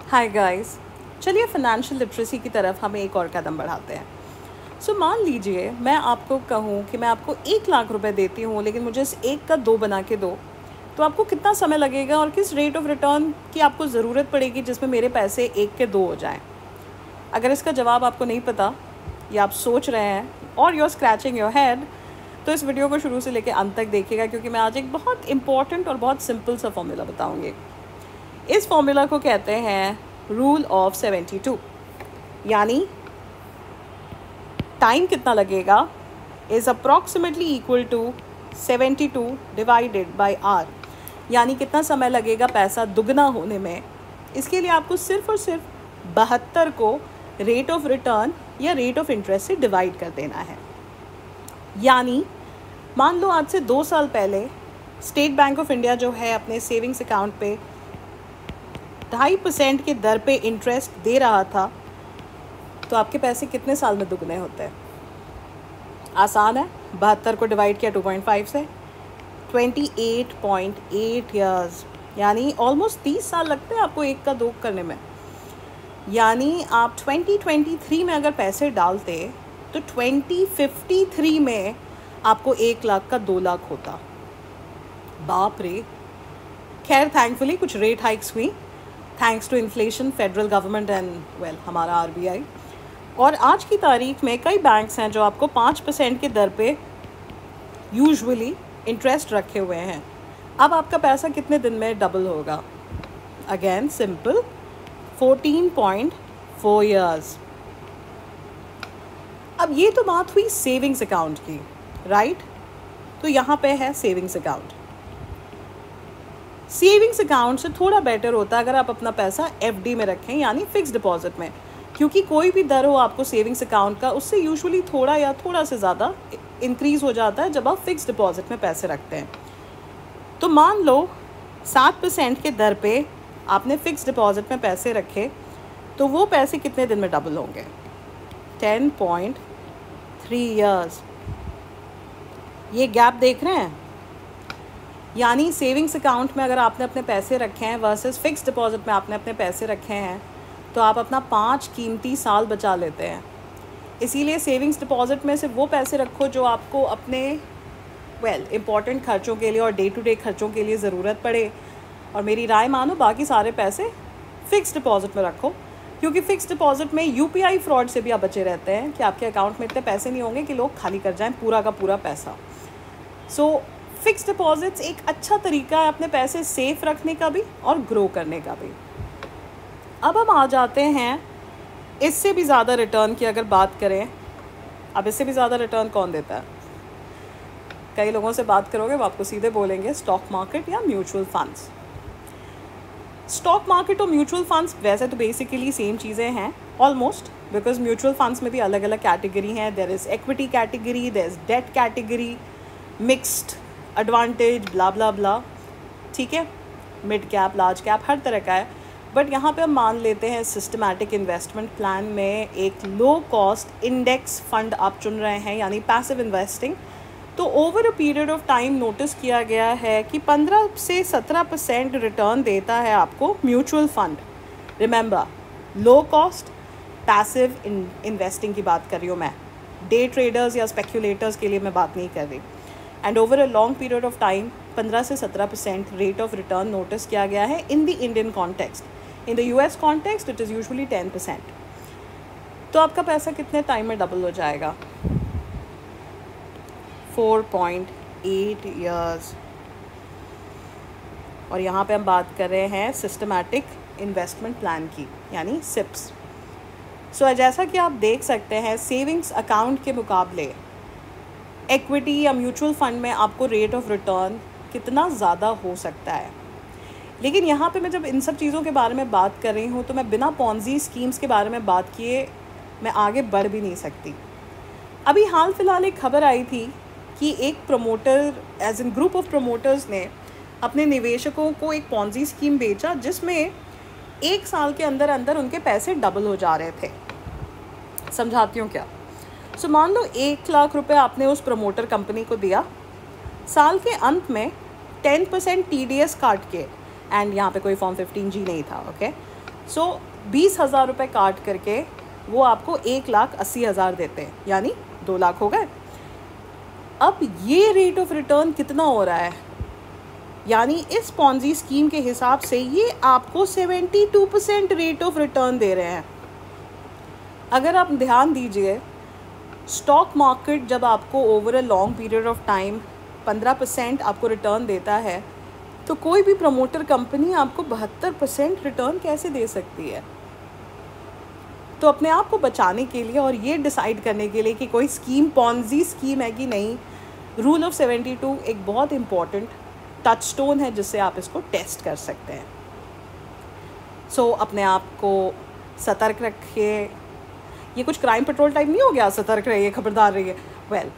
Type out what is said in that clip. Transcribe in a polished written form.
Hi guys, चलिए financial literacy की तरफ हमें एक और कदम बढ़ाते हैं। मान लीजिए मैं आपको कहूँ कि मैं आपको 1 लाख रुपए देती हूँ, लेकिन मुझे इस एक का 2 बना के दो, तो आपको कितना समय लगेगा और किस रेट ऑफ रिटर्न की आपको ज़रूरत पड़ेगी जिसमें मेरे पैसे 1 के 2 हो जाएं? अगर इसका जवाब आपको नहीं पता या आप सोच रहे हैं और you are scratching your head, तो इस वीडियो को शुरू से लेकर अंत तक देखिएगा, क्योंकि मैं आज एक बहुत इंपॉर्टेंट और बहुत सिंपल सा फॉर्मूला बताऊँगी। इस फॉर्मूला को कहते हैं रूल ऑफ 72, यानी टाइम कितना लगेगा is approximately equal to 72 divided by R, यानी कितना समय लगेगा पैसा दुगना होने में। इसके लिए आपको सिर्फ और सिर्फ 72 को रेट ऑफ रिटर्न या रेट ऑफ इंटरेस्ट से डिवाइड कर देना है। यानी मान लो आज से 2 साल पहले स्टेट बैंक ऑफ इंडिया जो है अपने सेविंग्स अकाउंट पे 2.5% के दर पे इंटरेस्ट दे रहा था, तो आपके पैसे कितने साल में दुगने होते हैं? आसान है, 72 को डिवाइड किया 2.5 से, 28.8 ईयर्स, यानी ऑलमोस्ट 30 साल लगते हैं आपको 1 का 2 करने में। यानी आप 2023 में अगर पैसे डालते तो 2053 में आपको 1 लाख का 2 लाख होता। बाप रे। खैर थैंकफुली कुछ रेट हाइक्स हुई, thanks to inflation, federal government and हमारा आरबीआई। और आज की तारीख में कई बैंक्स हैं जो आपको 5% के दर पे यूजुअली इंटरेस्ट रखे हुए हैं। अब आपका पैसा कितने दिन में डबल होगा? Again simple, 14.4 years. अब ये तो बात हुई सेविंग्स अकाउंट की, राइट? तो यहाँ पे है सेविंग्स अकाउंट। सेविंग्स अकाउंट से थोड़ा बेटर होता है अगर आप अपना पैसा एफडी में रखें, यानी फिक्स डिपॉजिट में, क्योंकि कोई भी दर हो आपको सेविंग्स अकाउंट का, उससे यूजुअली थोड़ा या थोड़ा से ज़्यादा इंक्रीज़ हो जाता है जब आप फिक्स डिपॉजिट में पैसे रखते हैं। तो मान लो 7% के दर पे आपने फिक्स डिपॉजिट में पैसे रखे, तो वो पैसे कितने दिन में डबल होंगे? 10.3 ईयर्स। ये गैप देख रहे हैं? यानी सेविंग्स अकाउंट में अगर आपने अपने पैसे रखे हैं वर्सेस फिक्स डिपॉजिट में आपने अपने पैसे रखे हैं, तो आप अपना 5 कीमती साल बचा लेते हैं। इसीलिए सेविंग्स डिपॉजिट में से वो पैसे रखो जो आपको अपने इम्पॉर्टेंट खर्चों के लिए और डे टू डे खर्चों के लिए ज़रूरत पड़े। और मेरी राय मानो, बाकी सारे पैसे फ़िक्स डिपॉजिट में रखो, क्योंकि फ़िक्स डिपॉजिट में यूपीआई फ्रॉड से भी आप बचे रहते हैं कि आपके अकाउंट में इतने पैसे नहीं होंगे कि लोग खाली कर जाएं पूरा का पूरा पैसा। फिक्स डिपॉजिट्स एक अच्छा तरीका है अपने पैसे सेफ रखने का भी और ग्रो करने का भी। अब हम आ जाते हैं इससे भी ज़्यादा रिटर्न की अगर बात करें। अब इससे भी ज़्यादा रिटर्न कौन देता है? कई लोगों से बात करोगे वो आपको सीधे बोलेंगे स्टॉक मार्केट या म्यूचुअल फंड्स। स्टॉक मार्केट और म्यूचुअल फंड्स वैसे तो बेसिकली सेम चीज़ें हैं ऑलमोस्ट, बिकॉज म्यूचुअल फंड्स में भी अलग अलग कैटेगरी हैं। There is equity category, there is debt category, mixed, advantage, blah blah blah, ठीक है, मिड कैप, लार्ज कैप, हर तरह का है। बट यहाँ पे हम मान लेते हैं सिस्टमैटिक इन्वेस्टमेंट प्लान में एक लो कॉस्ट इंडेक्स फंड आप चुन रहे हैं, यानी पैसिव इन्वेस्टिंग। तो over a period of time notice किया गया है कि 15 से 17% रिटर्न देता है आपको mutual fund. Remember, low cost passive investing की बात कर रही हूँ मैं, डे ट्रेडर्स या स्पेक्यूलेटर्स के लिए मैं बात नहीं कर रही। And over a long period of time 15 से 17% रेट ऑफ रिटर्न नोटिस किया गया है in the Indian context. In the US context it is usually 10%। तो आपका पैसा कितने टाइम में डबल हो जाएगा? 4.8 ईयर्स। और यहाँ पे हम बात कर रहे हैं सिस्टमैटिक इन्वेस्टमेंट प्लान की, यानी सिप्स। जैसा कि आप देख सकते हैं, सेविंग्स अकाउंट के मुकाबले इक्विटी या म्यूचुअल फंड में आपको रेट ऑफ रिटर्न कितना ज़्यादा हो सकता है। लेकिन यहाँ पे मैं जब इन सब चीज़ों के बारे में बात कर रही हूँ, तो मैं बिना पॉन्जी स्कीम्स के बारे में बात किए मैं आगे बढ़ भी नहीं सकती। अभी हाल फिलहाल एक खबर आई थी कि एक promoter, as in group of promoters ने अपने निवेशकों को एक पॉन्जी स्कीम बेचा, जिसमें 1 साल के अंदर अंदर उनके पैसे डबल हो जा रहे थे। समझाती हूँ क्या। मान लो 1 लाख रुपए आपने उस प्रमोटर कंपनी को दिया, साल के अंत में 10% TDS काट के, एंड यहाँ पे कोई फॉर्म 15G नहीं था, ओके, सो 20,000 रुपये काट करके वो आपको 1,80,000 देते हैं, यानी 2 लाख हो गए। अब ये रेट ऑफ रिटर्न कितना हो रहा है, यानी इस पॉन्जी स्कीम के हिसाब से ये आपको 72% रेट ऑफ रिटर्न दे रहे हैं। अगर आप ध्यान दीजिए, स्टॉक मार्केट जब आपको over a long period of time 15% आपको रिटर्न देता है, तो कोई भी प्रमोटर कंपनी आपको 72% रिटर्न कैसे दे सकती है? तो अपने आप को बचाने के लिए और ये डिसाइड करने के लिए कि कोई स्कीम पॉन्जी स्कीम है कि नहीं, रूल ऑफ 72 एक बहुत इम्पॉर्टेंट टचस्टोन है जिससे आप इसको टेस्ट कर सकते हैं। सो अपने आप को सतर्क रखिए। ये कुछ क्राइम पेट्रोल टाइप नहीं हो गया, सतर्क रहिए, खबरदार रहिए। वेल